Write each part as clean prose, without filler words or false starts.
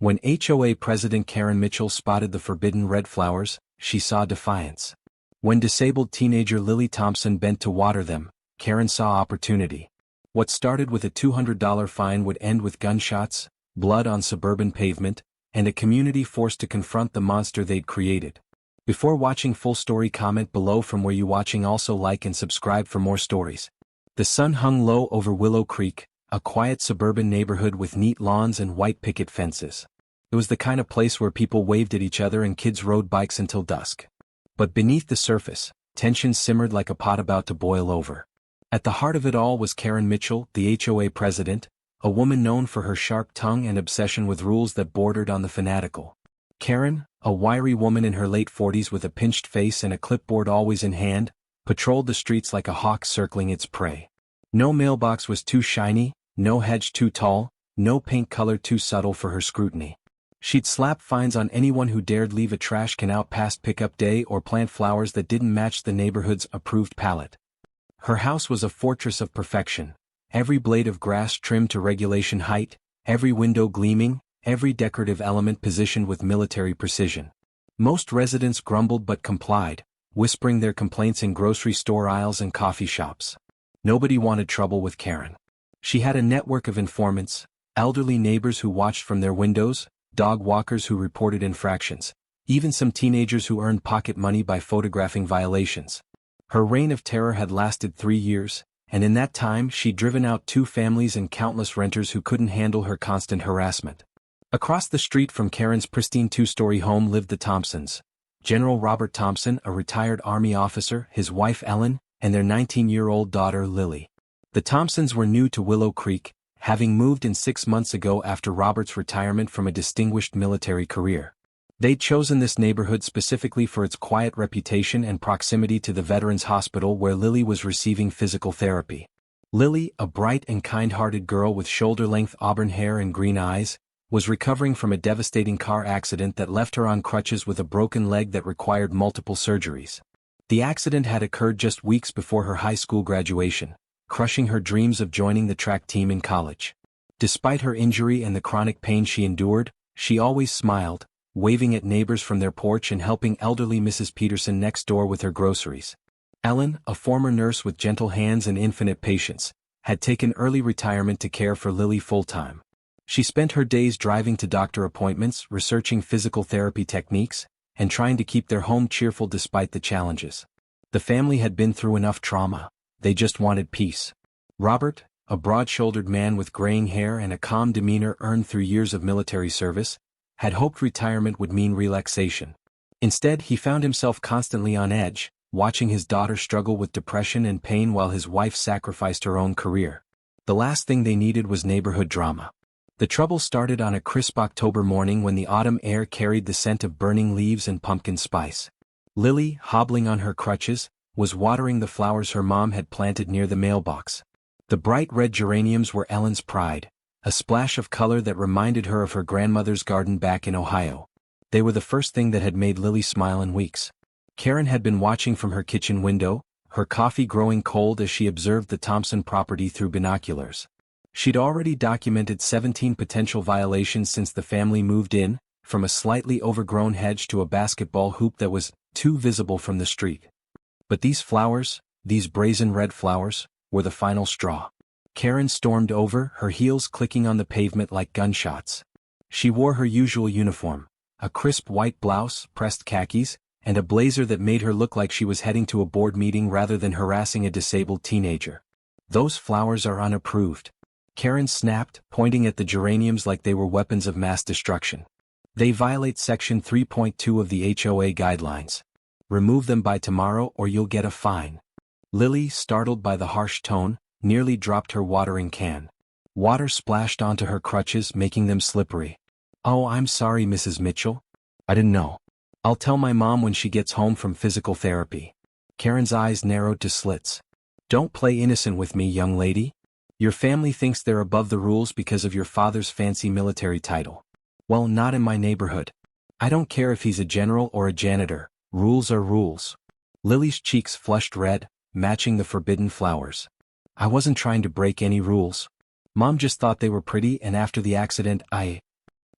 When HOA President Karen Mitchell spotted the forbidden red flowers, she saw defiance. When disabled teenager Lily Thompson bent to water them, Karen saw opportunity. What started with a $200 fine would end with gunshots, blood on suburban pavement, and a community forced to confront the monster they'd created. Before watching full story, comment below from where you watching. Also like and subscribe for more stories. The sun hung low over Willow Creek, a quiet suburban neighborhood with neat lawns and white picket fences. It was the kind of place where people waved at each other and kids rode bikes until dusk. But beneath the surface, tension simmered like a pot about to boil over. At the heart of it all was Karen Mitchell, the HOA president, a woman known for her sharp tongue and obsession with rules that bordered on the fanatical. Karen, a wiry woman in her late 40s with a pinched face and a clipboard always in hand, patrolled the streets like a hawk circling its prey. No mailbox was too shiny, no hedge too tall, no paint color too subtle for her scrutiny. She'd slap fines on anyone who dared leave a trash can out past pickup day or plant flowers that didn't match the neighborhood's approved palette. Her house was a fortress of perfection, every blade of grass trimmed to regulation height, every window gleaming, every decorative element positioned with military precision. Most residents grumbled but complied, whispering their complaints in grocery store aisles and coffee shops. Nobody wanted trouble with Karen. She had a network of informants, elderly neighbors who watched from their windows, dog walkers who reported infractions, even some teenagers who earned pocket money by photographing violations. Her reign of terror had lasted 3 years, and in that time she'd driven out 2 families and countless renters who couldn't handle her constant harassment. Across the street from Karen's pristine 2-story home lived the Thompsons. General Robert Thompson, a retired Army officer, his wife Ellen, and their 19-year-old daughter Lily. The Thompsons were new to Willow Creek, having moved in 6 months ago after Robert's retirement from a distinguished military career. They'd chosen this neighborhood specifically for its quiet reputation and proximity to the Veterans Hospital where Lily was receiving physical therapy. Lily, a bright and kind-hearted girl with shoulder-length auburn hair and green eyes, was recovering from a devastating car accident that left her on crutches with a broken leg that required multiple surgeries. The accident had occurred just weeks before her high school graduation, crushing her dreams of joining the track team in college. Despite her injury and the chronic pain she endured, she always smiled, waving at neighbors from their porch and helping elderly Mrs. Peterson next door with her groceries. Ellen, a former nurse with gentle hands and infinite patience, had taken early retirement to care for Lily full-time. She spent her days driving to doctor appointments, researching physical therapy techniques, and trying to keep their home cheerful despite the challenges. The family had been through enough trauma. They just wanted peace. Robert, a broad-shouldered man with graying hair and a calm demeanor earned through years of military service, had hoped retirement would mean relaxation. Instead, he found himself constantly on edge, watching his daughter struggle with depression and pain while his wife sacrificed her own career. The last thing they needed was neighborhood drama. The trouble started on a crisp October morning when the autumn air carried the scent of burning leaves and pumpkin spice. Lily, hobbling on her crutches, was watering the flowers her mom had planted near the mailbox. The bright red geraniums were Ellen's pride, a splash of color that reminded her of her grandmother's garden back in Ohio. They were the first thing that had made Lily smile in weeks. Karen had been watching from her kitchen window, her coffee growing cold as she observed the Thompson property through binoculars. She'd already documented 17 potential violations since the family moved in, from a slightly overgrown hedge to a basketball hoop that was too visible from the street. But these flowers, these brazen red flowers, were the final straw. Karen stormed over, her heels clicking on the pavement like gunshots. She wore her usual uniform, a crisp white blouse, pressed khakis, and a blazer that made her look like she was heading to a board meeting rather than harassing a disabled teenager. "Those flowers are unapproved," Karen snapped, pointing at the geraniums like they were weapons of mass destruction. "They violate Section 3.2 of the HOA guidelines. Remove them by tomorrow or you'll get a fine." Lily, startled by the harsh tone, nearly dropped her watering can. Water splashed onto her crutches, making them slippery. "Oh, I'm sorry, Mrs. Mitchell. I didn't know. I'll tell my mom when she gets home from physical therapy." Karen's eyes narrowed to slits. "Don't play innocent with me, young lady. Your family thinks they're above the rules because of your father's fancy military title. Well, not in my neighborhood. I don't care if he's a general or a janitor, rules are rules." Lily's cheeks flushed red, matching the forbidden flowers. "I wasn't trying to break any rules. Mom just thought they were pretty, and after the accident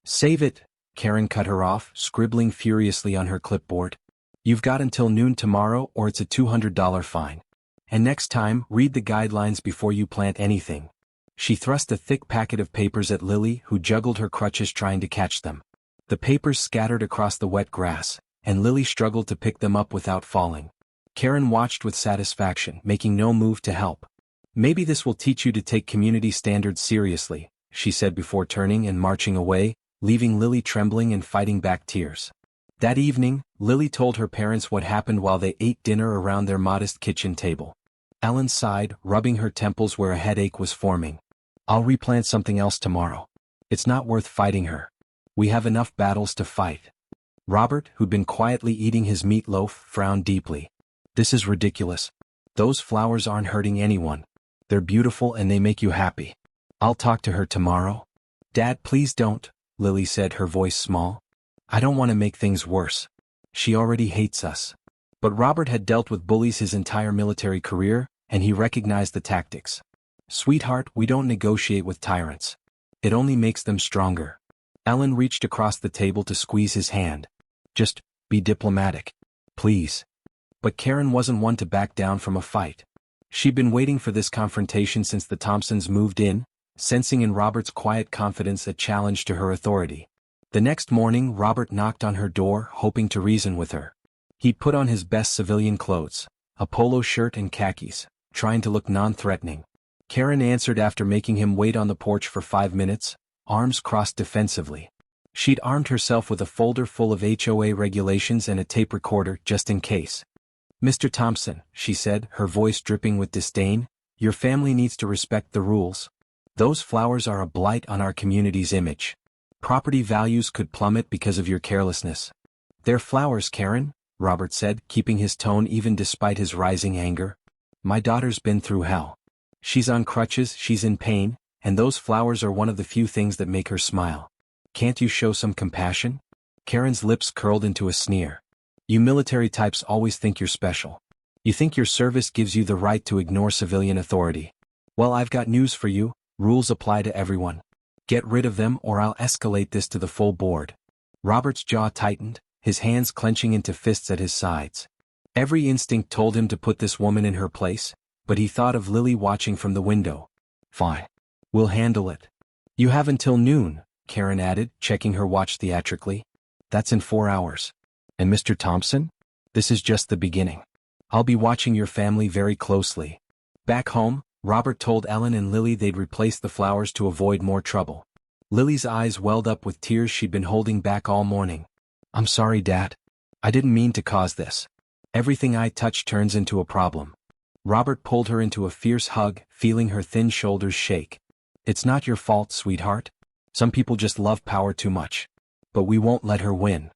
Save it, Karen cut her off, scribbling furiously on her clipboard. You've got until noon tomorrow or it's a $200 fine. And next time, read the guidelines before you plant anything. She thrust a thick packet of papers at Lily, who juggled her crutches trying to catch them. The papers scattered across the wet grass, and Lily struggled to pick them up without falling. Karen watched with satisfaction, making no move to help. Maybe this will teach you to take community standards seriously, she said before turning and marching away, leaving Lily trembling and fighting back tears. That evening, Lily told her parents what happened while they ate dinner around their modest kitchen table. Ellen sighed, rubbing her temples where a headache was forming. I'll replant something else tomorrow. It's not worth fighting her. We have enough battles to fight. Robert, who'd been quietly eating his meatloaf, frowned deeply. This is ridiculous. Those flowers aren't hurting anyone. They're beautiful and they make you happy. I'll talk to her tomorrow. Dad, please don't, Lily said, her voice small. I don't want to make things worse. She already hates us. But Robert had dealt with bullies his entire military career, and he recognized the tactics. Sweetheart, we don't negotiate with tyrants. It only makes them stronger. Ellen reached across the table to squeeze his hand. Just be diplomatic. Please. But Karen wasn't one to back down from a fight. She'd been waiting for this confrontation since the Thompsons moved in, sensing in Robert's quiet confidence a challenge to her authority. The next morning, Robert knocked on her door, hoping to reason with her. He'd put on his best civilian clothes, a polo shirt and khakis, trying to look non-threatening. Karen answered after making him wait on the porch for 5 minutes, arms crossed defensively. She'd armed herself with a folder full of HOA regulations and a tape recorder just in case. Mr. Thompson, she said, her voice dripping with disdain, your family needs to respect the rules. Those flowers are a blight on our community's image. Property values could plummet because of your carelessness. They're flowers, Karen, Robert said, keeping his tone even despite his rising anger. My daughter's been through hell. She's on crutches, she's in pain, and those flowers are one of the few things that make her smile. Can't you show some compassion? Karen's lips curled into a sneer. You military types always think you're special. You think your service gives you the right to ignore civilian authority. Well, I've got news for you, rules apply to everyone. Get rid of them or I'll escalate this to the full board. Robert's jaw tightened, his hands clenching into fists at his sides. Every instinct told him to put this woman in her place, but he thought of Lily watching from the window. Fine. We'll handle it. You have until noon, Karen added, checking her watch theatrically. That's in 4 hours. And Mr. Thompson? This is just the beginning. I'll be watching your family very closely. Back home, Robert told Ellen and Lily they'd replace the flowers to avoid more trouble. Lily's eyes welled up with tears she'd been holding back all morning. I'm sorry, Dad. I didn't mean to cause this. Everything I touch turns into a problem. Robert pulled her into a fierce hug, feeling her thin shoulders shake. It's not your fault, sweetheart. Some people just love power too much. But we won't let her win.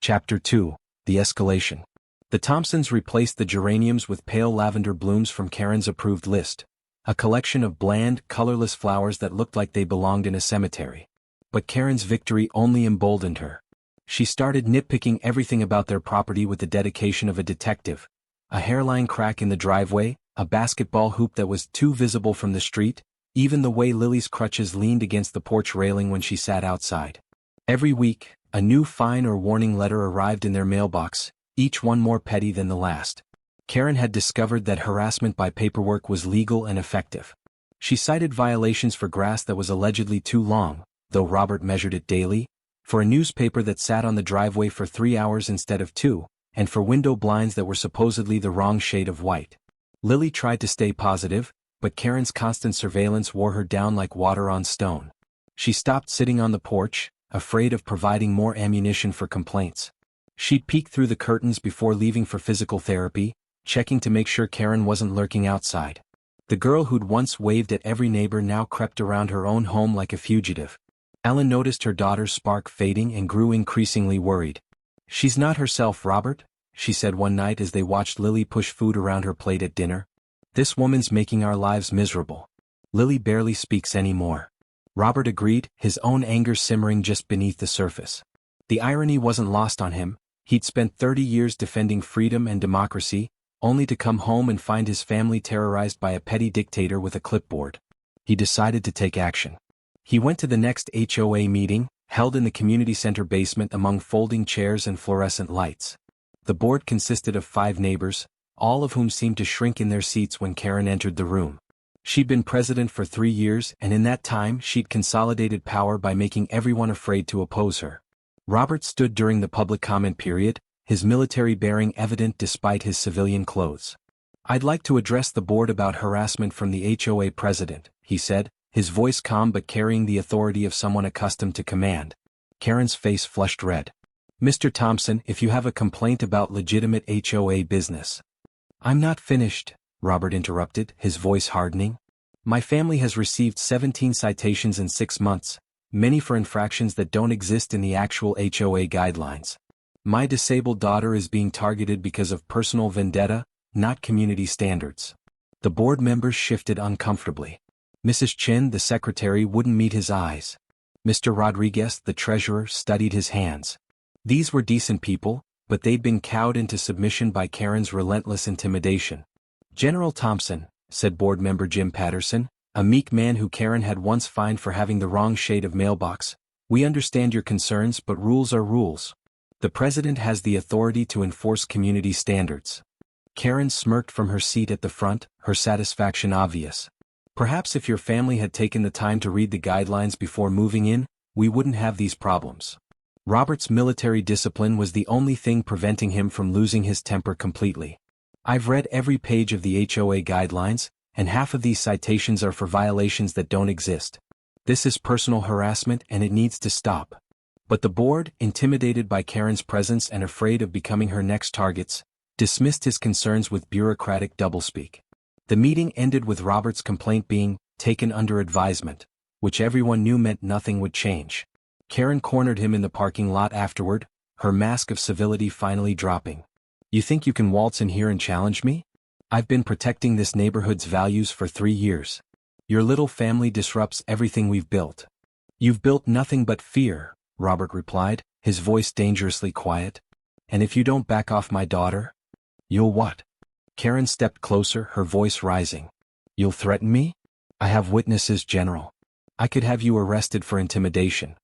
Chapter 2, The Escalation. The Thompsons replaced the geraniums with pale lavender blooms from Karen's approved list, a collection of bland, colorless flowers that looked like they belonged in a cemetery. But Karen's victory only emboldened her. She started nitpicking everything about their property with the dedication of a detective. A hairline crack in the driveway, a basketball hoop that was too visible from the street, even the way Lily's crutches leaned against the porch railing when she sat outside. Every week, a new fine or warning letter arrived in their mailbox, each one more petty than the last. Karen had discovered that harassment by paperwork was legal and effective. She cited violations for grass that was allegedly too long, though Robert measured it daily, for a newspaper that sat on the driveway for 3 hours instead of 2, and for window blinds that were supposedly the wrong shade of white. Lily tried to stay positive, but Karen's constant surveillance wore her down like water on stone. She stopped sitting on the porch, afraid of providing more ammunition for complaints. She'd peek through the curtains before leaving for physical therapy, checking to make sure Karen wasn't lurking outside. The girl who'd once waved at every neighbor now crept around her own home like a fugitive. Ellen noticed her daughter's spark fading and grew increasingly worried. She's not herself, Robert, she said one night as they watched Lily push food around her plate at dinner. This woman's making our lives miserable. Lily barely speaks anymore. Robert agreed, his own anger simmering just beneath the surface. The irony wasn't lost on him. He'd spent 30 years defending freedom and democracy, only to come home and find his family terrorized by a petty dictator with a clipboard. He decided to take action. He went to the next HOA meeting, held in the community center basement among folding chairs and fluorescent lights. The board consisted of 5 neighbors, all of whom seemed to shrink in their seats when Karen entered the room. She'd been president for 3 years, and in that time she'd consolidated power by making everyone afraid to oppose her. Robert stood during the public comment period, his military bearing evident despite his civilian clothes. "I'd like to address the board about harassment from the HOA president," he said, his voice calm but carrying the authority of someone accustomed to command. Karen's face flushed red. "Mr. Thompson, if you have a complaint about legitimate HOA business." "I'm not finished," Robert interrupted, his voice hardening. "My family has received 17 citations in 6 months, many for infractions that don't exist in the actual HOA guidelines. My disabled daughter is being targeted because of personal vendetta, not community standards." The board members shifted uncomfortably. Mrs. Chin, the secretary, wouldn't meet his eyes. Mr. Rodriguez, the treasurer, studied his hands. These were decent people, but they'd been cowed into submission by Karen's relentless intimidation. "General Thompson," said board member Jim Patterson, a meek man who Karen had once fined for having the wrong shade of mailbox, "we understand your concerns, but rules are rules. The president has the authority to enforce community standards." Karen smirked from her seat at the front, her satisfaction obvious. "Perhaps if your family had taken the time to read the guidelines before moving in, we wouldn't have these problems." Robert's military discipline was the only thing preventing him from losing his temper completely. "I've read every page of the HOA guidelines, and half of these citations are for violations that don't exist. This is personal harassment and it needs to stop." But the board, intimidated by Karen's presence and afraid of becoming her next targets, dismissed his concerns with bureaucratic doublespeak. The meeting ended with Robert's complaint being taken under advisement, which everyone knew meant nothing would change. Karen cornered him in the parking lot afterward, her mask of civility finally dropping. "You think you can waltz in here and challenge me? I've been protecting this neighborhood's values for 3 years. Your little family disrupts everything we've built." "You've built nothing but fear," Robert replied, his voice dangerously quiet. "And if you don't back off my daughter?" "You'll what?" Karen stepped closer, her voice rising. "You'll threaten me? I have witnesses, General. I could have you arrested for intimidation."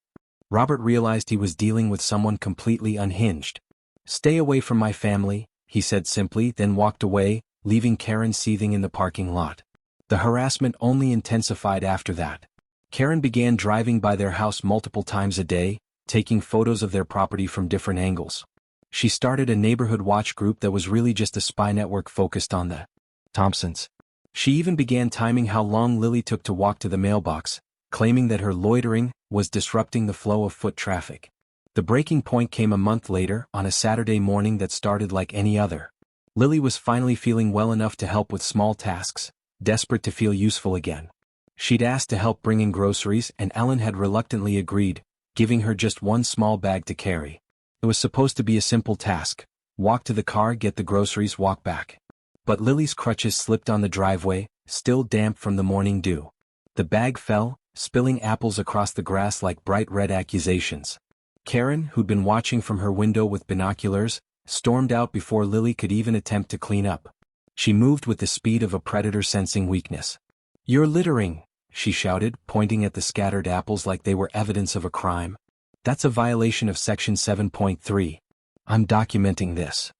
Robert realized he was dealing with someone completely unhinged. "Stay away from my family," he said simply, then walked away, leaving Karen seething in the parking lot. The harassment only intensified after that. Karen began driving by their house multiple times a day, taking photos of their property from different angles. She started a neighborhood watch group that was really just a spy network focused on the Thompsons. She even began timing how long Lily took to walk to the mailbox, claiming that her loitering was disrupting the flow of foot traffic. The breaking point came a month later, on a Saturday morning that started like any other. Lily was finally feeling well enough to help with small tasks, desperate to feel useful again. She'd asked to help bring in groceries and Ellen had reluctantly agreed, giving her just one small bag to carry. It was supposed to be a simple task: walk to the car, get the groceries, walk back. But Lily's crutches slipped on the driveway, still damp from the morning dew. The bag fell, spilling apples across the grass like bright red accusations. Karen, who'd been watching from her window with binoculars, stormed out before Lily could even attempt to clean up. She moved with the speed of a predator sensing weakness. "You're littering," she shouted, pointing at the scattered apples like they were evidence of a crime. "That's a violation of Section 7.3. I'm documenting this."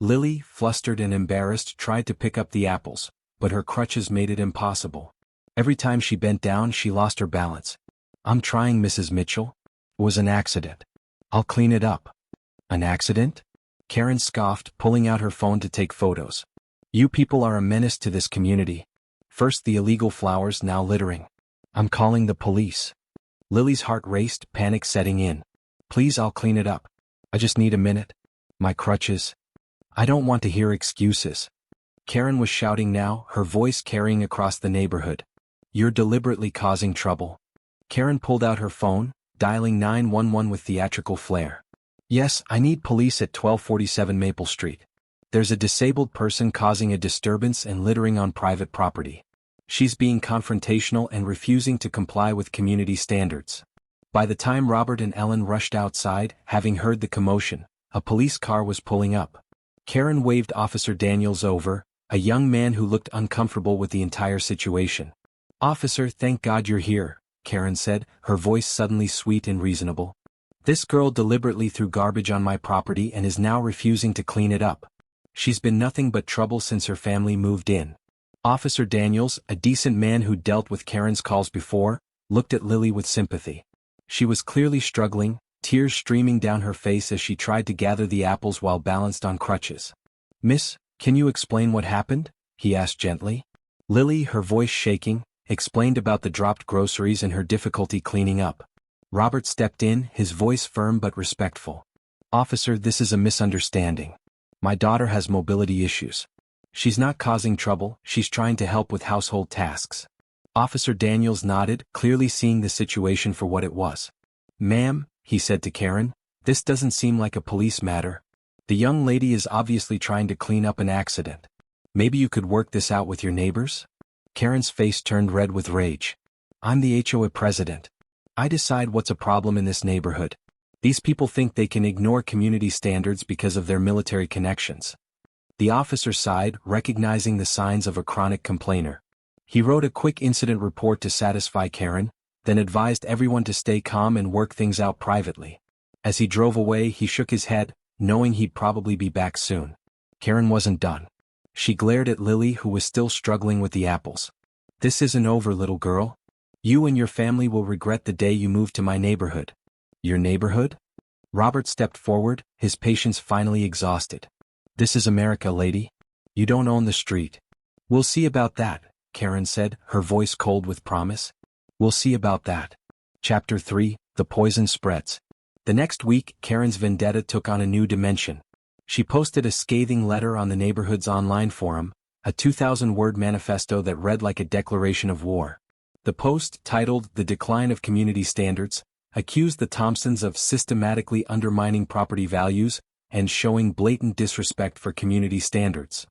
Lily, flustered and embarrassed, tried to pick up the apples, but her crutches made it impossible. Every time she bent down, she lost her balance. "I'm trying, Mrs. Mitchell. It was an accident. I'll clean it up." "An accident?" Karen scoffed, pulling out her phone to take photos. "You people are a menace to this community. First the illegal flowers, now littering. I'm calling the police." Lily's heart raced, panic setting in. "Please, I'll clean it up. I just need a minute. My crutches." "I don't want to hear excuses." Karen was shouting now, her voice carrying across the neighborhood. "You're deliberately causing trouble." Karen pulled out her phone, dialing 911 with theatrical flair. "Yes, I need police at 1247 Maple Street. There's a disabled person causing a disturbance and littering on private property. She's being confrontational and refusing to comply with community standards." By the time Robert and Ellen rushed outside, having heard the commotion, a police car was pulling up. Karen waved Officer Daniels over, a young man who looked uncomfortable with the entire situation. "Officer, thank God you're here," Karen said, her voice suddenly sweet and reasonable. This girl deliberately threw garbage on my property and is now refusing to clean it up. She's been nothing but trouble since her family moved in. Officer Daniels, a decent man who'd dealt with Karen's calls before, looked at Lily with sympathy. She was clearly struggling, tears streaming down her face as she tried to gather the apples while balanced on crutches. "Miss, can you explain what happened?" he asked gently. Lily, her voice shaking, explained about the dropped groceries and her difficulty cleaning up. Robert stepped in, his voice firm but respectful. "Officer, this is a misunderstanding. My daughter has mobility issues. She's not causing trouble, she's trying to help with household tasks." Officer Daniels nodded, clearly seeing the situation for what it was. "Ma'am," he said to Karen, "this doesn't seem like a police matter. The young lady is obviously trying to clean up an accident. Maybe you could work this out with your neighbors?" Karen's face turned red with rage. "I'm the HOA president. I decide what's a problem in this neighborhood. These people think they can ignore community standards because of their military connections." The officer sighed, recognizing the signs of a chronic complainer. He wrote a quick incident report to satisfy Karen, then advised everyone to stay calm and work things out privately. As he drove away, he shook his head, knowing he'd probably be back soon. Karen wasn't done. She glared at Lily, who was still struggling with the apples. "This isn't over, little girl. You and your family will regret the day you move to my neighborhood." "Your neighborhood?" Robert stepped forward, his patience finally exhausted. "This is America, lady. You don't own the street." "We'll see about that," Karen said, her voice cold with promise. "We'll see about that." Chapter 3, The Poison Spreads. The next week, Karen's vendetta took on a new dimension. She posted a scathing letter on the neighborhood's online forum, a 2,000-word manifesto that read like a declaration of war. The post, titled "The Decline of Community Standards," accused the Thompsons of systematically undermining property values and showing blatant disrespect for community standards.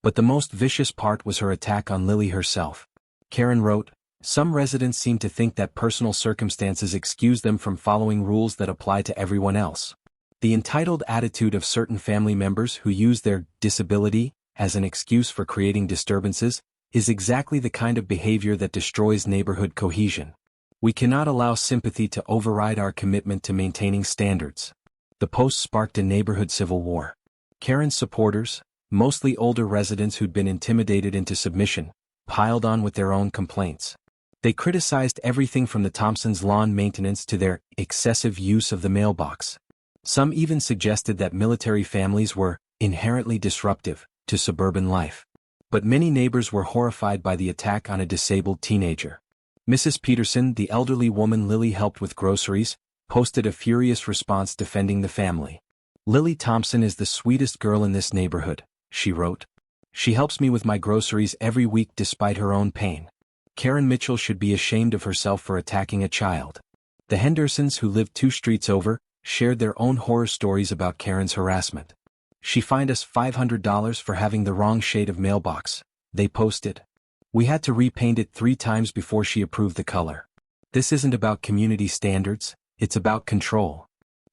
But the most vicious part was her attack on Lily herself. Karen wrote, "Some residents seem to think that personal circumstances excuse them from following rules that apply to everyone else. The entitled attitude of certain family members who use their disability as an excuse for creating disturbances is exactly the kind of behavior that destroys neighborhood cohesion. We cannot allow sympathy to override our commitment to maintaining standards." The post sparked a neighborhood civil war. Karen's supporters, mostly older residents who'd been intimidated into submission, piled on with their own complaints. They criticized everything from the Thompsons' lawn maintenance to their excessive use of the mailbox. Some even suggested that military families were inherently disruptive to suburban life. But many neighbors were horrified by the attack on a disabled teenager. Mrs. Peterson, the elderly woman Lily helped with groceries, posted a furious response defending the family. "Lily Thompson is the sweetest girl in this neighborhood," she wrote. "She helps me with my groceries every week despite her own pain. Karen Mitchell should be ashamed of herself for attacking a child." The Hendersons, who lived 2 streets over, shared their own horror stories about Karen's harassment. "She fined us $500 for having the wrong shade of mailbox," they posted. "We had to repaint it 3 times before she approved the color. This isn't about community standards, it's about control."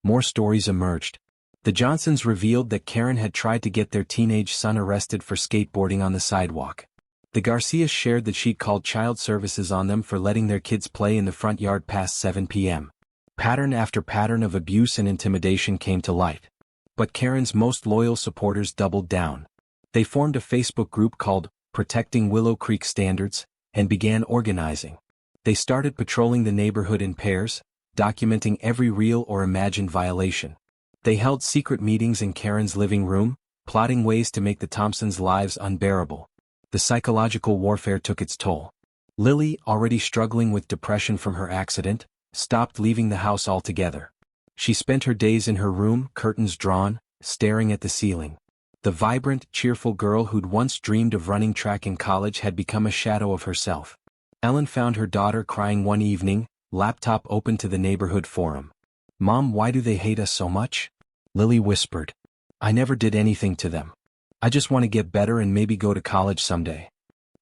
More stories emerged. The Johnsons revealed that Karen had tried to get their teenage son arrested for skateboarding on the sidewalk. The Garcias shared that she'd called child services on them for letting their kids play in the front yard past 7 p.m. Pattern after pattern of abuse and intimidation came to light. But Karen's most loyal supporters doubled down. They formed a Facebook group called Protecting Willow Creek Standards and began organizing. They started patrolling the neighborhood in pairs, documenting every real or imagined violation. They held secret meetings in Karen's living room, plotting ways to make the Thompsons' lives unbearable. The psychological warfare took its toll. Lily, already struggling with depression from her accident, stopped leaving the house altogether. She spent her days in her room, curtains drawn, staring at the ceiling. The vibrant, cheerful girl who'd once dreamed of running track in college had become a shadow of herself. Ellen found her daughter crying one evening, laptop open to the neighborhood forum. "Mom, why do they hate us so much?" Lily whispered. "I never did anything to them. I just want to get better and maybe go to college someday."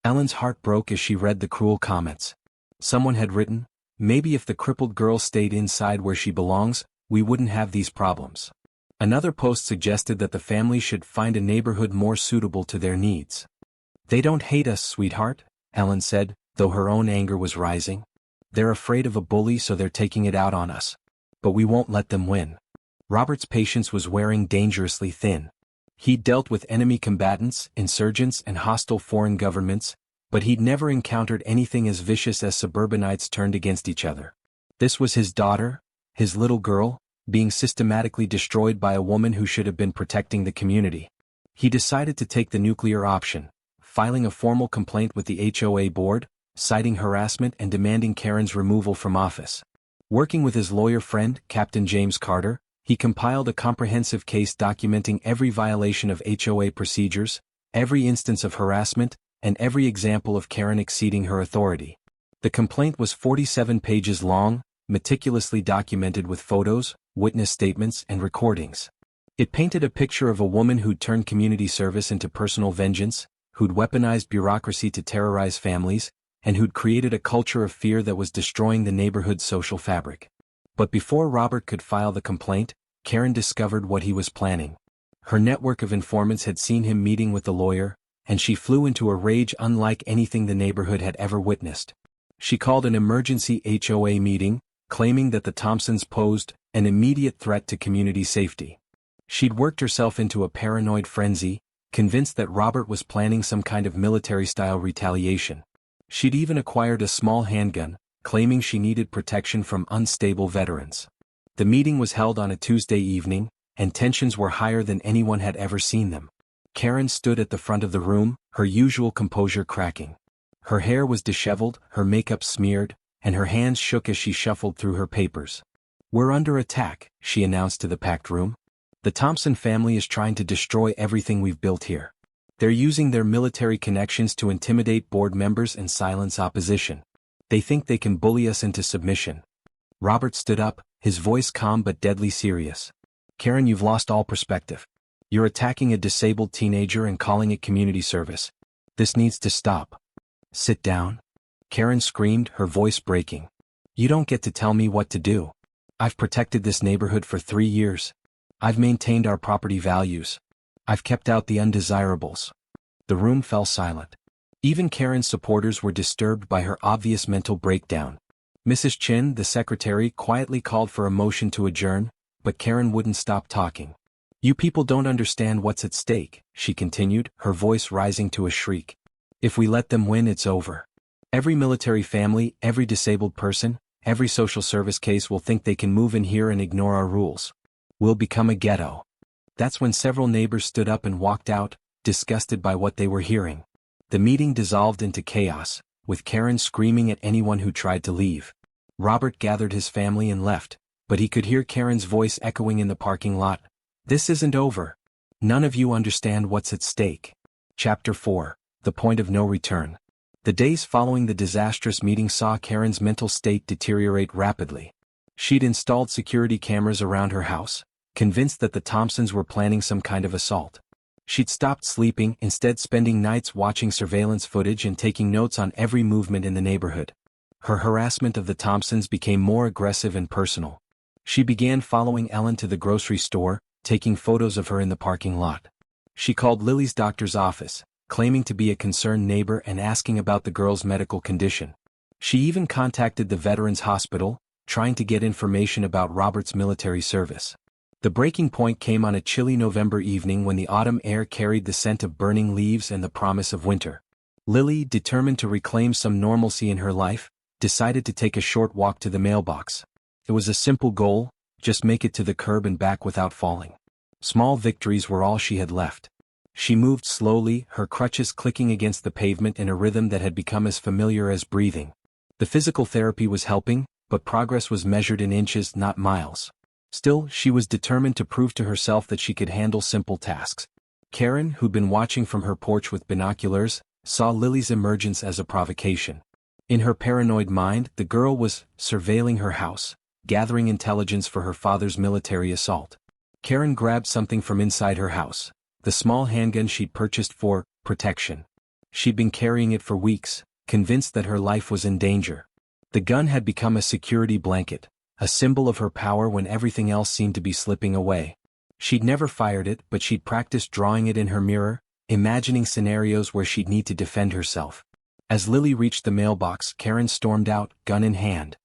Ellen's heart broke as she read the cruel comments. Someone had written, "Maybe if the crippled girl stayed inside where she belongs, we wouldn't have these problems." Another post suggested that the family should find a neighborhood more suitable to their needs. "They don't hate us, sweetheart," Ellen said, though her own anger was rising. They're afraid of a bully, so they're taking it out on us. But we won't let them win. Robert's patience was wearing dangerously thin. He'd dealt with enemy combatants, insurgents, and hostile foreign governments, but he'd never encountered anything as vicious as suburbanites turned against each other. This was his daughter, his little girl, being systematically destroyed by a woman who should have been protecting the community. He decided to take the nuclear option, filing a formal complaint with the HOA board, citing harassment and demanding Karen's removal from office. Working with his lawyer friend, Captain James Carter, he compiled a comprehensive case documenting every violation of HOA procedures, every instance of harassment, and every example of Karen exceeding her authority. The complaint was 47 pages long, meticulously documented with photos, witness statements, and recordings. It painted a picture of a woman who'd turned community service into personal vengeance, who'd weaponized bureaucracy to terrorize families, and who'd created a culture of fear that was destroying the neighborhood's social fabric. But before Robert could file the complaint, Karen discovered what he was planning. Her network of informants had seen him meeting with the lawyer, and she flew into a rage unlike anything the neighborhood had ever witnessed. She called an emergency HOA meeting, claiming that the Thompsons posed an immediate threat to community safety. She'd worked herself into a paranoid frenzy, convinced that Robert was planning some kind of military-style retaliation. She'd even acquired a small handgun, claiming she needed protection from unstable veterans. The meeting was held on a Tuesday evening, and tensions were higher than anyone had ever seen them. Karen stood at the front of the room, her usual composure cracking. Her hair was disheveled, her makeup smeared, and her hands shook as she shuffled through her papers. "We're under attack," she announced to the packed room. "The Thompson family is trying to destroy everything we've built here. They're using their military connections to intimidate board members and silence opposition. They think they can bully us into submission." Robert stood up, his voice calm but deadly serious. "Karen, you've lost all perspective. You're attacking a disabled teenager and calling it community service. This needs to stop." "Sit down," Karen screamed, her voice breaking. "You don't get to tell me what to do. I've protected this neighborhood for 3 years. I've maintained our property values. I've kept out the undesirables." The room fell silent. Even Karen's supporters were disturbed by her obvious mental breakdown. Mrs. Chin, the secretary, quietly called for a motion to adjourn, but Karen wouldn't stop talking. "You people don't understand what's at stake," she continued, her voice rising to a shriek. "If we let them win, it's over. Every military family, every disabled person, every social service case will think they can move in here and ignore our rules. We'll become a ghetto." That's when several neighbors stood up and walked out, disgusted by what they were hearing. The meeting dissolved into chaos, with Karen screaming at anyone who tried to leave. Robert gathered his family and left, but he could hear Karen's voice echoing in the parking lot. "This isn't over. None of you understand what's at stake." Chapter 4: The Point of No Return. The days following the disastrous meeting saw Karen's mental state deteriorate rapidly. She'd installed security cameras around her house, convinced that the Thompsons were planning some kind of assault. She'd stopped sleeping, instead spending nights watching surveillance footage and taking notes on every movement in the neighborhood. Her harassment of the Thompsons became more aggressive and personal. She began following Ellen to the grocery store, taking photos of her in the parking lot. She called Lily's doctor's office, claiming to be a concerned neighbor and asking about the girl's medical condition. She even contacted the Veterans Hospital, trying to get information about Robert's military service. The breaking point came on a chilly November evening when the autumn air carried the scent of burning leaves and the promise of winter. Lily, determined to reclaim some normalcy in her life, decided to take a short walk to the mailbox. It was a simple goal, just make it to the curb and back without falling. Small victories were all she had left. She moved slowly, her crutches clicking against the pavement in a rhythm that had become as familiar as breathing. The physical therapy was helping, but progress was measured in inches, not miles. Still, she was determined to prove to herself that she could handle simple tasks. Karen, who'd been watching from her porch with binoculars, saw Lily's emergence as a provocation. In her paranoid mind, the girl was surveilling her house, gathering intelligence for her father's military assault. Karen grabbed something from inside her house, the small handgun she'd purchased for protection. She'd been carrying it for weeks, convinced that her life was in danger. The gun had become a security blanket, a symbol of her power when everything else seemed to be slipping away. She'd never fired it, but she'd practiced drawing it in her mirror, imagining scenarios where she'd need to defend herself. As Lily reached the mailbox, Karen stormed out, gun in hand.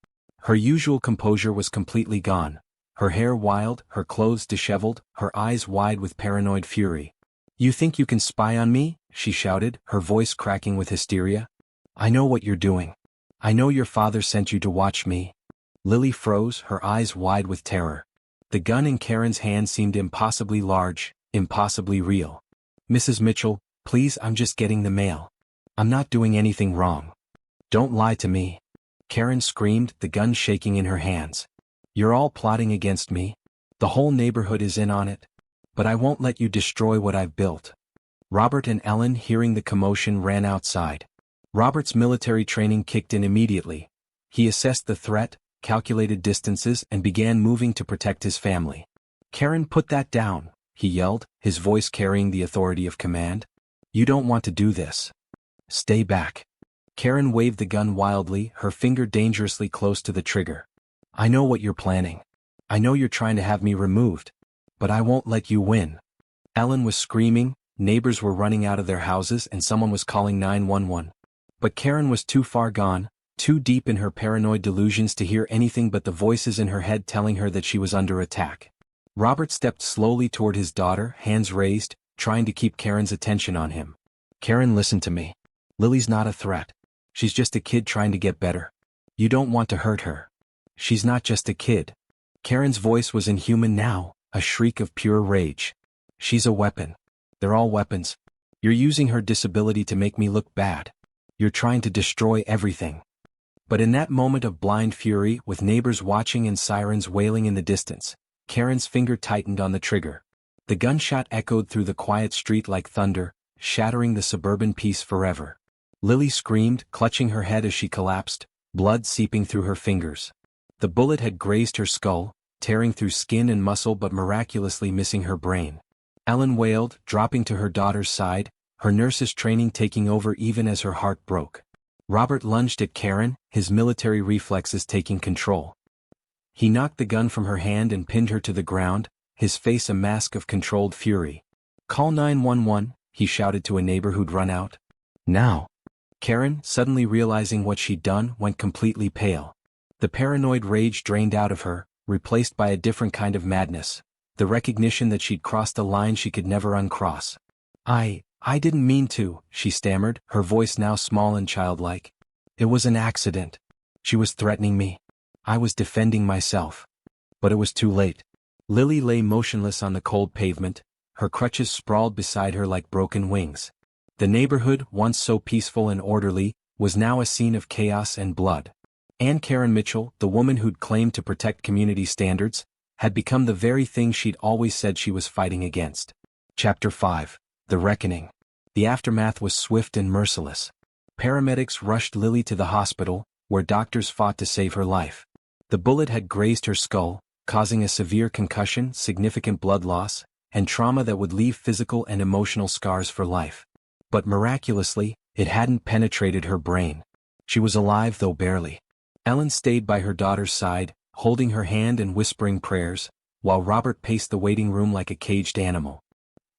Her usual composure was completely gone. Her hair wild, her clothes disheveled, her eyes wide with paranoid fury. "You think you can spy on me?" she shouted, her voice cracking with hysteria. "I know what you're doing. I know your father sent you to watch me." Lily froze, her eyes wide with terror. The gun in Karen's hand seemed impossibly large, impossibly real. "Mrs. Mitchell, please, I'm just getting the mail. I'm not doing anything wrong. Don't lie to me." Karen screamed, the gun shaking in her hands. "You're all plotting against me. The whole neighborhood is in on it. But I won't let you destroy what I've built." Robert and Ellen, hearing the commotion, ran outside. Robert's military training kicked in immediately. He assessed the threat, calculated distances, and began moving to protect his family. "Karen, put that down," he yelled, his voice carrying the authority of command. "You don't want to do this. Stay back." Karen waved the gun wildly, her finger dangerously close to the trigger. "I know what you're planning. I know you're trying to have me removed. But I won't let you win." Ellen was screaming, neighbors were running out of their houses, and someone was calling 911. But Karen was too far gone, too deep in her paranoid delusions to hear anything but the voices in her head telling her that she was under attack. Robert stepped slowly toward his daughter, hands raised, trying to keep Karen's attention on him. "Karen, listen to me. Lily's not a threat. She's just a kid trying to get better. You don't want to hurt her. She's not just a kid." Karen's voice was inhuman now, a shriek of pure rage. "She's a weapon. They're all weapons. You're using her disability to make me look bad. You're trying to destroy everything." But in that moment of blind fury, with neighbors watching and sirens wailing in the distance, Karen's finger tightened on the trigger. The gunshot echoed through the quiet street like thunder, shattering the suburban peace forever. Lily screamed, clutching her head as she collapsed, blood seeping through her fingers. The bullet had grazed her skull, tearing through skin and muscle but miraculously missing her brain. Ellen wailed, dropping to her daughter's side, her nurse's training taking over even as her heart broke. Robert lunged at Karen, his military reflexes taking control. He knocked the gun from her hand and pinned her to the ground, his face a mask of controlled fury. "Call 911, he shouted to a neighbor who'd run out. "Now." Karen, suddenly realizing what she'd done, went completely pale. The paranoid rage drained out of her, replaced by a different kind of madness, the recognition that she'd crossed a line she could never uncross. I didn't mean to," she stammered, her voice now small and childlike. "It was an accident. She was threatening me. I was defending myself. But it was too late." Lily lay motionless on the cold pavement, her crutches sprawled beside her like broken wings. The neighborhood, once so peaceful and orderly, was now a scene of chaos and blood. Karen Mitchell, the woman who'd claimed to protect community standards, had become the very thing she'd always said she was fighting against. Chapter 5. The Reckoning. The aftermath was swift and merciless. Paramedics rushed Lily to the hospital, where doctors fought to save her life. The bullet had grazed her skull, causing a severe concussion, significant blood loss, and trauma that would leave physical and emotional scars for life. But miraculously, it hadn't penetrated her brain. She was alive, though barely. Ellen stayed by her daughter's side, holding her hand and whispering prayers, while Robert paced the waiting room like a caged animal.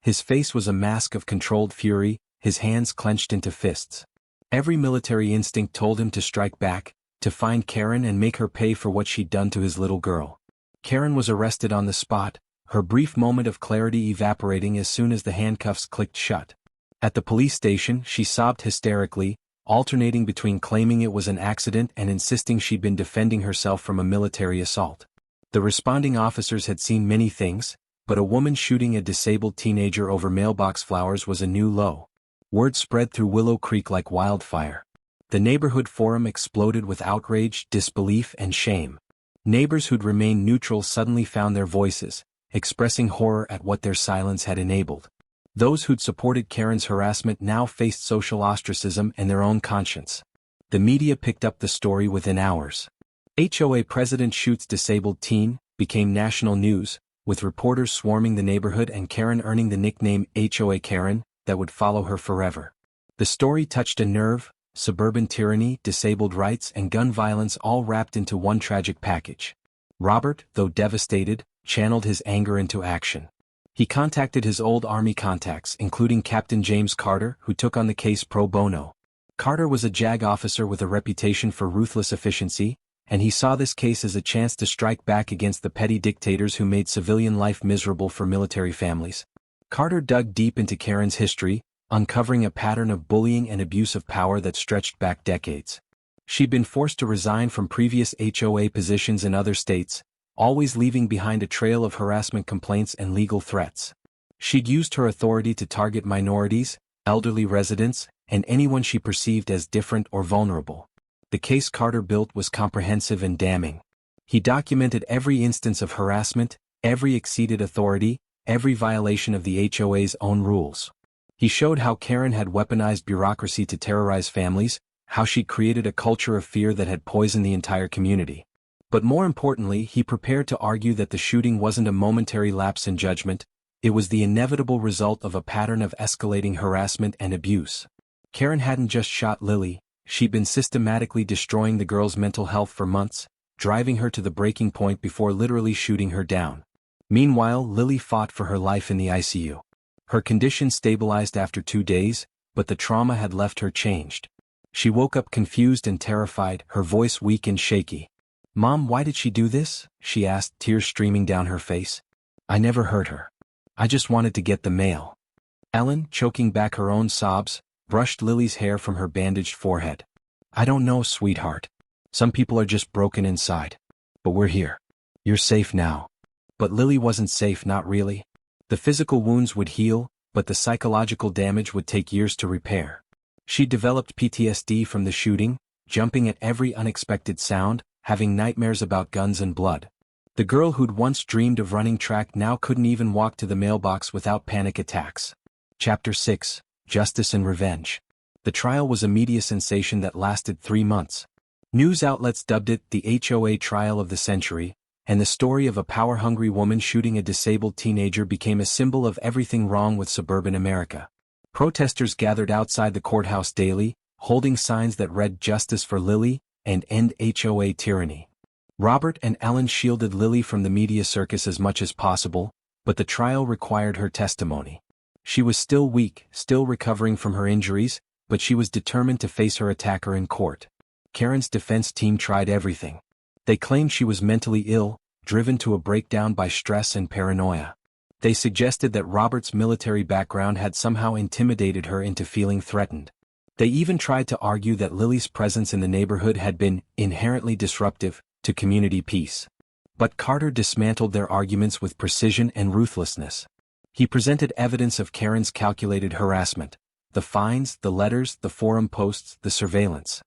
His face was a mask of controlled fury, his hands clenched into fists. Every military instinct told him to strike back, to find Karen and make her pay for what she'd done to his little girl. Karen was arrested on the spot, her brief moment of clarity evaporating as soon as the handcuffs clicked shut. At the police station, she sobbed hysterically, alternating between claiming it was an accident and insisting she'd been defending herself from a military assault. The responding officers had seen many things, but a woman shooting a disabled teenager over mailbox flowers was a new low. Word spread through Willow Creek like wildfire. The neighborhood forum exploded with outrage, disbelief, and shame. Neighbors who'd remained neutral suddenly found their voices, expressing horror at what their silence had enabled. Those who'd supported Karen's harassment now faced social ostracism and their own conscience. The media picked up the story within hours. HOA president shoots disabled teen became national news, with reporters swarming the neighborhood and Karen earning the nickname HOA Karen that would follow her forever. The story touched a nerve, suburban tyranny, disabled rights, and gun violence all wrapped into one tragic package. Robert, though devastated, channeled his anger into action. He contacted his old Army contacts, including Captain James Carter, who took on the case pro bono. Carter was a JAG officer with a reputation for ruthless efficiency, and he saw this case as a chance to strike back against the petty dictators who made civilian life miserable for military families. Carter dug deep into Karen's history, uncovering a pattern of bullying and abuse of power that stretched back decades. She'd been forced to resign from previous HOA positions in other states, always leaving behind a trail of harassment complaints and legal threats. She'd used her authority to target minorities, elderly residents, and anyone she perceived as different or vulnerable. The case Carter built was comprehensive and damning. He documented every instance of harassment, every exceeded authority, every violation of the HOA's own rules. He showed how Karen had weaponized bureaucracy to terrorize families, how she'd created a culture of fear that had poisoned the entire community. But more importantly, he prepared to argue that the shooting wasn't a momentary lapse in judgment, it was the inevitable result of a pattern of escalating harassment and abuse. Karen hadn't just shot Lily, she'd been systematically destroying the girl's mental health for months, driving her to the breaking point before literally shooting her down. Meanwhile, Lily fought for her life in the ICU. Her condition stabilized after 2 days, but the trauma had left her changed. She woke up confused and terrified, her voice weak and shaky. "Mom, why did she do this?" she asked, tears streaming down her face. "I never hurt her. I just wanted to get the mail." Ellen, choking back her own sobs, brushed Lily's hair from her bandaged forehead. "I don't know, sweetheart. Some people are just broken inside. But we're here. You're safe now." But Lily wasn't safe, not really. The physical wounds would heal, but the psychological damage would take years to repair. She developed PTSD from the shooting, jumping at every unexpected sound, having nightmares about guns and blood. The girl who'd once dreamed of running track now couldn't even walk to the mailbox without panic attacks. Chapter 6: Justice and Revenge. The trial was a media sensation that lasted 3 months. News outlets dubbed it the HOA trial of the century, and the story of a power-hungry woman shooting a disabled teenager became a symbol of everything wrong with suburban America. Protesters gathered outside the courthouse daily, holding signs that read "Justice for Lily" and "End HOA Tyranny." Robert and Ellen shielded Lily from the media circus as much as possible, but the trial required her testimony. She was still weak, still recovering from her injuries, but she was determined to face her attacker in court. Karen's defense team tried everything. They claimed she was mentally ill, driven to a breakdown by stress and paranoia. They suggested that Robert's military background had somehow intimidated her into feeling threatened. They even tried to argue that Lily's presence in the neighborhood had been inherently disruptive to community peace. But Carter dismantled their arguments with precision and ruthlessness. He presented evidence of Karen's calculated harassment: the fines, the letters, the forum posts, the surveillance.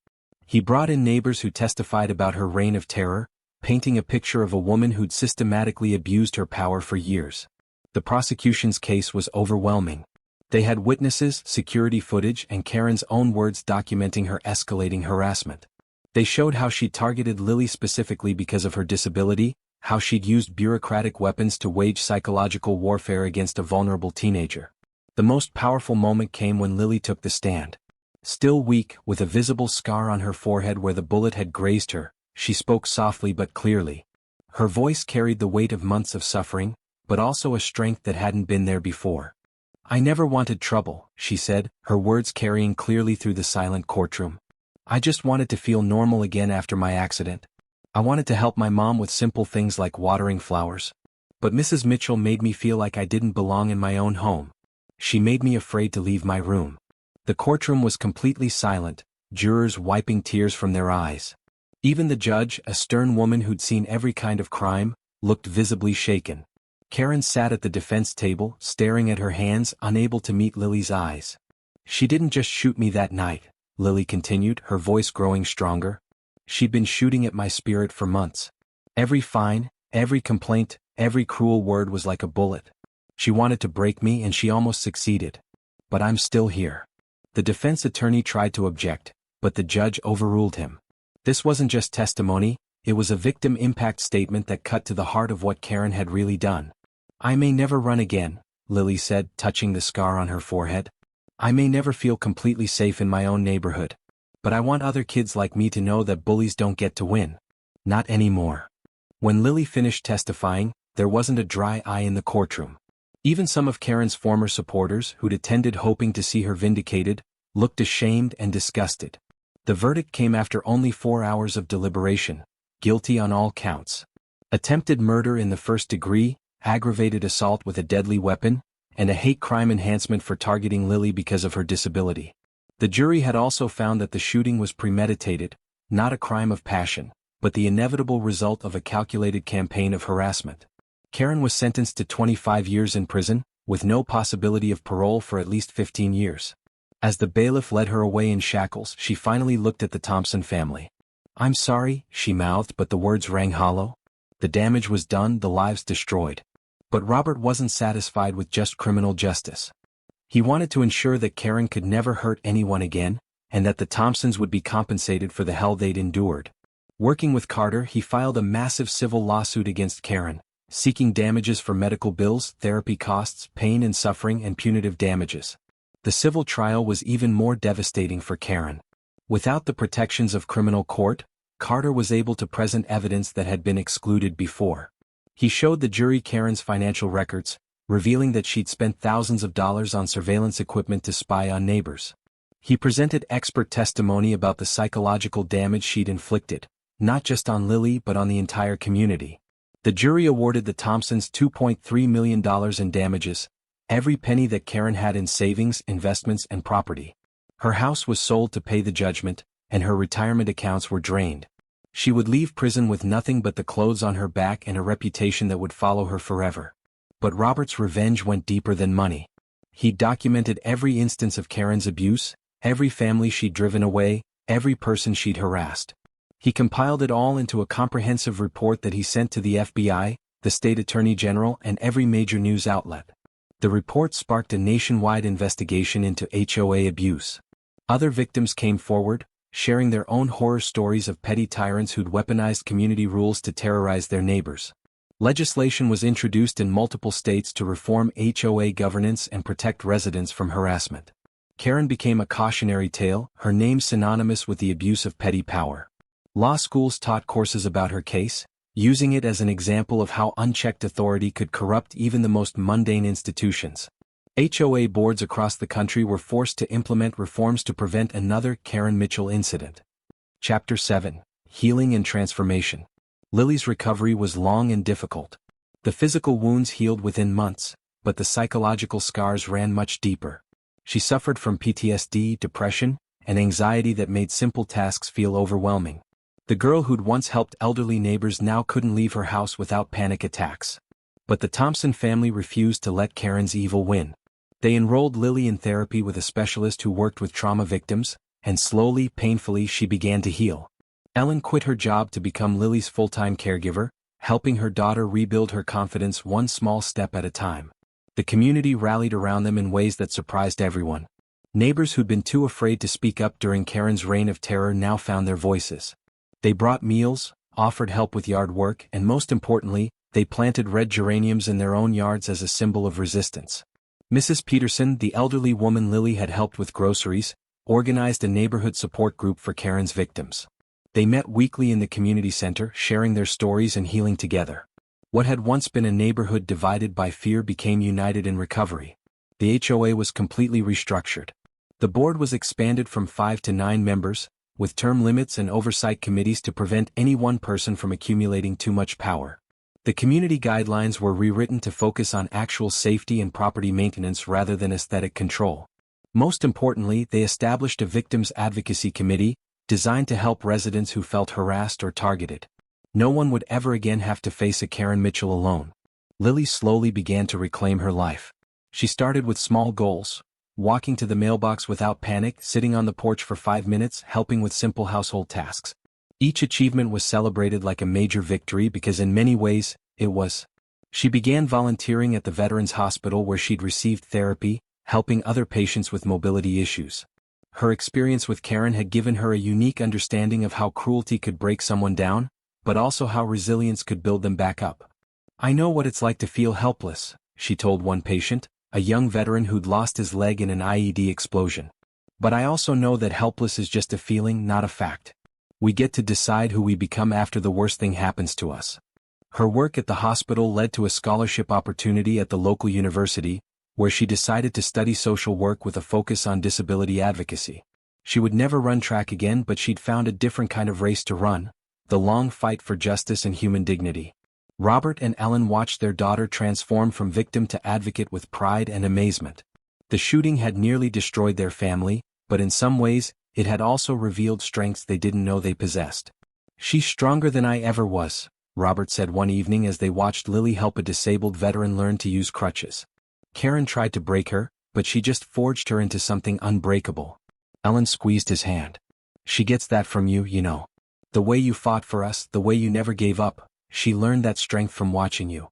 He brought in neighbors who testified about her reign of terror, painting a picture of a woman who'd systematically abused her power for years. The prosecution's case was overwhelming. They had witnesses, security footage, and Karen's own words documenting her escalating harassment. They showed how she targeted Lily specifically because of her disability, how she'd used bureaucratic weapons to wage psychological warfare against a vulnerable teenager. The most powerful moment came when Lily took the stand. Still weak, with a visible scar on her forehead where the bullet had grazed her, she spoke softly but clearly. Her voice carried the weight of months of suffering, but also a strength that hadn't been there before. "I never wanted trouble," she said, her words carrying clearly through the silent courtroom. "I just wanted to feel normal again after my accident. I wanted to help my mom with simple things like watering flowers. But Mrs. Mitchell made me feel like I didn't belong in my own home. She made me afraid to leave my room." The courtroom was completely silent, jurors wiping tears from their eyes. Even the judge, a stern woman who'd seen every kind of crime, looked visibly shaken. Karen sat at the defense table, staring at her hands, unable to meet Lily's eyes. "She didn't just shoot me that night," Lily continued, her voice growing stronger. "She'd been shooting at my spirit for months. Every fine, every complaint, every cruel word was like a bullet. She wanted to break me and she almost succeeded. But I'm still here." The defense attorney tried to object, but the judge overruled him. This wasn't just testimony, it was a victim impact statement that cut to the heart of what Karen had really done. "I may never run again," Lily said, touching the scar on her forehead. "I may never feel completely safe in my own neighborhood. But I want other kids like me to know that bullies don't get to win. Not anymore." When Lily finished testifying, there wasn't a dry eye in the courtroom. Even some of Karen's former supporters, who'd attended hoping to see her vindicated, looked ashamed and disgusted. The verdict came after only 4 hours of deliberation: guilty on all counts. Attempted murder in the first degree, aggravated assault with a deadly weapon, and a hate crime enhancement for targeting Lily because of her disability. The jury had also found that the shooting was premeditated, not a crime of passion, but the inevitable result of a calculated campaign of harassment. Karen was sentenced to 25 years in prison, with no possibility of parole for at least 15 years. As the bailiff led her away in shackles, she finally looked at the Thompson family. "I'm sorry," she mouthed, but the words rang hollow. The damage was done, the lives destroyed. But Robert wasn't satisfied with just criminal justice. He wanted to ensure that Karen could never hurt anyone again, and that the Thompsons would be compensated for the hell they'd endured. Working with Carter, he filed a massive civil lawsuit against Karen, seeking damages for medical bills, therapy costs, pain and suffering, and punitive damages. The civil trial was even more devastating for Karen. Without the protections of criminal court, Carter was able to present evidence that had been excluded before. He showed the jury Karen's financial records, revealing that she'd spent thousands of dollars on surveillance equipment to spy on neighbors. He presented expert testimony about the psychological damage she'd inflicted, not just on Lily but on the entire community. The jury awarded the Thompsons $2.3 million in damages, every penny that Karen had in savings, investments, and property. Her house was sold to pay the judgment, and her retirement accounts were drained. She would leave prison with nothing but the clothes on her back and a reputation that would follow her forever. But Robert's revenge went deeper than money. He documented every instance of Karen's abuse, every family she'd driven away, every person she'd harassed. He compiled it all into a comprehensive report that he sent to the FBI, the state attorney general, and every major news outlet. The report sparked a nationwide investigation into HOA abuse. Other victims came forward, sharing their own horror stories of petty tyrants who'd weaponized community rules to terrorize their neighbors. Legislation was introduced in multiple states to reform HOA governance and protect residents from harassment. Karen became a cautionary tale, her name synonymous with the abuse of petty power. Law schools taught courses about her case, using it as an example of how unchecked authority could corrupt even the most mundane institutions. HOA boards across the country were forced to implement reforms to prevent another Karen Mitchell incident. Chapter 7: Healing and Transformation. Lily's recovery was long and difficult. The physical wounds healed within months, but the psychological scars ran much deeper. She suffered from PTSD, depression, and anxiety that made simple tasks feel overwhelming. The girl who'd once helped elderly neighbors now couldn't leave her house without panic attacks. But the Thompson family refused to let Karen's evil win. They enrolled Lily in therapy with a specialist who worked with trauma victims, and slowly, painfully, she began to heal. Ellen quit her job to become Lily's full-time caregiver, helping her daughter rebuild her confidence one small step at a time. The community rallied around them in ways that surprised everyone. Neighbors who'd been too afraid to speak up during Karen's reign of terror now found their voices. They brought meals, offered help with yard work, and most importantly, they planted red geraniums in their own yards as a symbol of resistance. Mrs. Peterson, the elderly woman Lily had helped with groceries, organized a neighborhood support group for Karen's victims. They met weekly in the community center, sharing their stories and healing together. What had once been a neighborhood divided by fear became united in recovery. The HOA was completely restructured. The board was expanded from 5 to 9 members, with term limits and oversight committees to prevent any one person from accumulating too much power. The community guidelines were rewritten to focus on actual safety and property maintenance rather than aesthetic control. Most importantly, they established a victims advocacy committee, designed to help residents who felt harassed or targeted. No one would ever again have to face a Karen Mitchell alone. Lily slowly began to reclaim her life. She started with small goals: walking to the mailbox without panic, sitting on the porch for 5 minutes, helping with simple household tasks. Each achievement was celebrated like a major victory because in many ways, it was. She began volunteering at the Veterans Hospital where she'd received therapy, helping other patients with mobility issues. Her experience with Karen had given her a unique understanding of how cruelty could break someone down, but also how resilience could build them back up. "I know what it's like to feel helpless," she told one patient, a young veteran who'd lost his leg in an IED explosion. "But I also know that helpless is just a feeling, not a fact. We get to decide who we become after the worst thing happens to us." Her work at the hospital led to a scholarship opportunity at the local university, where she decided to study social work with a focus on disability advocacy. She would never run track again, but she'd found a different kind of race to run, the long fight for justice and human dignity. Robert and Ellen watched their daughter transform from victim to advocate with pride and amazement. The shooting had nearly destroyed their family, but in some ways, it had also revealed strengths they didn't know they possessed. "She's stronger than I ever was," Robert said one evening as they watched Lily help a disabled veteran learn to use crutches. Karen tried to break her, but she just forged her into something unbreakable. Ellen squeezed his hand. "She gets that from you, you know. The way you fought for us, the way you never gave up, she learned that strength from watching you."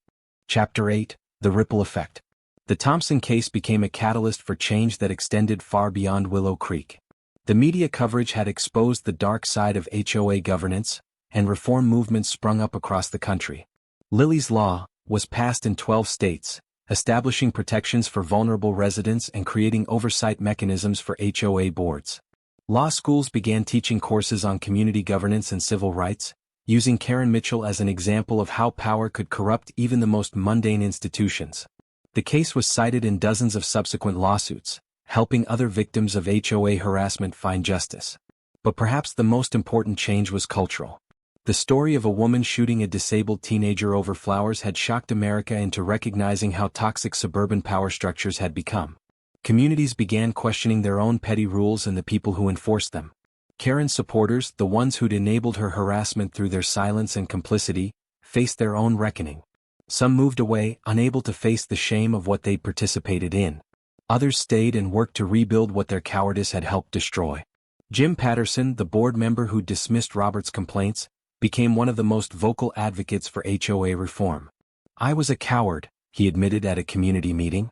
Chapter 8, The Ripple Effect. The Thompson case became a catalyst for change that extended far beyond Willow Creek. The media coverage had exposed the dark side of HOA governance, and reform movements sprung up across the country. Lily's Law was passed in 12 states, establishing protections for vulnerable residents and creating oversight mechanisms for HOA boards. Law schools began teaching courses on community governance and civil rights, using Karen Mitchell as an example of how power could corrupt even the most mundane institutions. The case was cited in dozens of subsequent lawsuits, helping other victims of HOA harassment find justice. But perhaps the most important change was cultural. The story of a woman shooting a disabled teenager over flowers had shocked America into recognizing how toxic suburban power structures had become. Communities began questioning their own petty rules and the people who enforced them. Karen's supporters, the ones who'd enabled her harassment through their silence and complicity, faced their own reckoning. Some moved away, unable to face the shame of what they'd participated in. Others stayed and worked to rebuild what their cowardice had helped destroy. Jim Patterson, the board member who dismissed Robert's complaints, became one of the most vocal advocates for HOA reform. "I was a coward," he admitted at a community meeting.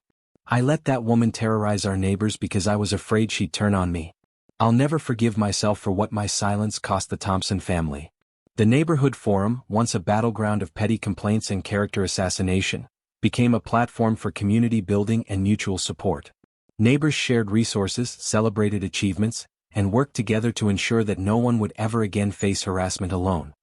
"I let that woman terrorize our neighbors because I was afraid she'd turn on me. I'll never forgive myself for what my silence cost the Thompson family." The neighborhood forum, once a battleground of petty complaints and character assassination, became a platform for community building and mutual support. Neighbors shared resources, celebrated achievements, and worked together to ensure that no one would ever again face harassment alone.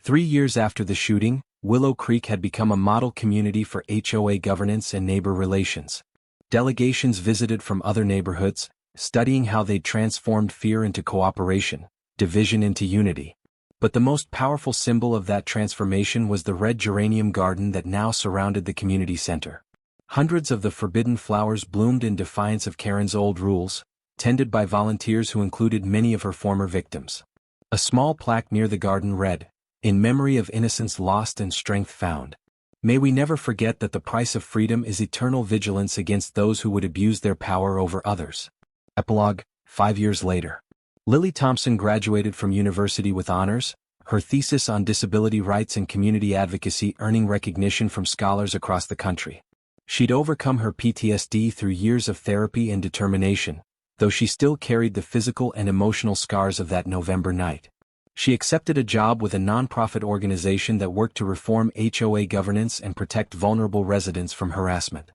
3 years after the shooting, Willow Creek had become a model community for HOA governance and neighbor relations. Delegations visited from other neighborhoods, studying how they'd transformed fear into cooperation, division into unity. But the most powerful symbol of that transformation was the red geranium garden that now surrounded the community center. Hundreds of the forbidden flowers bloomed in defiance of Karen's old rules, tended by volunteers who included many of her former victims. A small plaque near the garden read, "In memory of innocence lost and strength found. May we never forget that the price of freedom is eternal vigilance against those who would abuse their power over others." Epilogue, 5 years later. Lily Thompson graduated from university with honors, her thesis on disability rights and community advocacy earning recognition from scholars across the country. She'd overcome her PTSD through years of therapy and determination, though she still carried the physical and emotional scars of that November night. She accepted a job with a nonprofit organization that worked to reform HOA governance and protect vulnerable residents from harassment.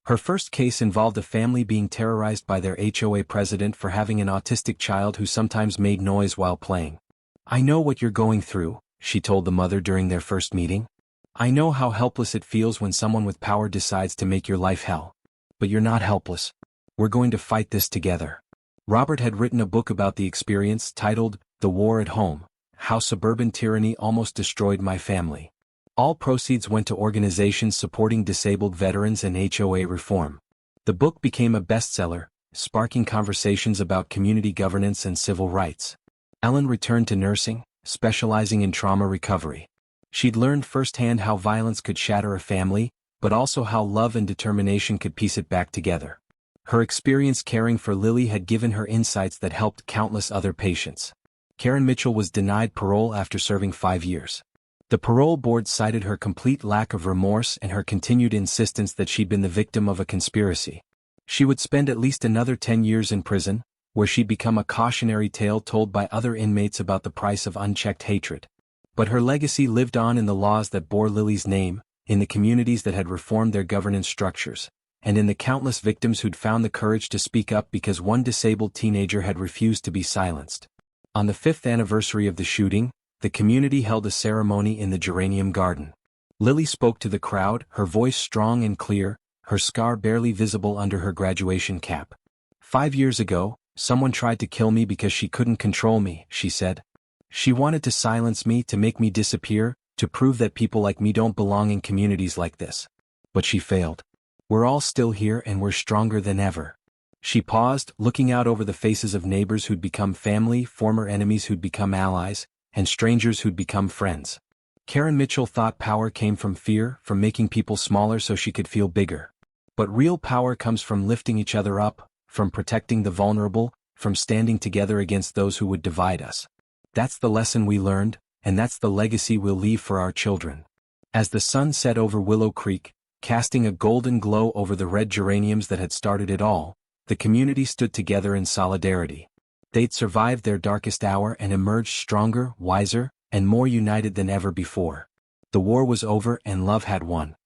Her first case involved a family being terrorized by their HOA president for having an autistic child who sometimes made noise while playing. "I know what you're going through," she told the mother during their first meeting. "I know how helpless it feels when someone with power decides to make your life hell. But you're not helpless. We're going to fight this together." Robert had written a book about the experience titled, "The War at Home: How Suburban Tyranny Almost Destroyed My Family." All proceeds went to organizations supporting disabled veterans and HOA reform. The book became a bestseller, sparking conversations about community governance and civil rights. Ellen returned to nursing, specializing in trauma recovery. She'd learned firsthand how violence could shatter a family, but also how love and determination could piece it back together. Her experience caring for Lily had given her insights that helped countless other patients. Karen Mitchell was denied parole after serving 5 years. The parole board cited her complete lack of remorse and her continued insistence that she'd been the victim of a conspiracy. She would spend at least another 10 years in prison, where she'd become a cautionary tale told by other inmates about the price of unchecked hatred. But her legacy lived on in the laws that bore Lily's name, in the communities that had reformed their governance structures, and in the countless victims who'd found the courage to speak up because one disabled teenager had refused to be silenced. On the 5th anniversary of the shooting, the community held a ceremony in the geranium garden. Lily spoke to the crowd, her voice strong and clear, her scar barely visible under her graduation cap. 5 years ago, someone tried to kill me because she couldn't control me, she said. She wanted to silence me, to make me disappear, to prove that people like me don't belong in communities like this. But she failed. We're all still here and we're stronger than ever. She paused, looking out over the faces of neighbors who'd become family, former enemies who'd become allies, and strangers who'd become friends. Karen Mitchell thought power came from fear, from making people smaller so she could feel bigger. But real power comes from lifting each other up, from protecting the vulnerable, from standing together against those who would divide us. That's the lesson we learned, and that's the legacy we'll leave for our children. As the sun set over Willow Creek, casting a golden glow over the red geraniums that had started it all, the community stood together in solidarity. They'd survived their darkest hour and emerged stronger, wiser, and more united than ever before. The war was over and love had won.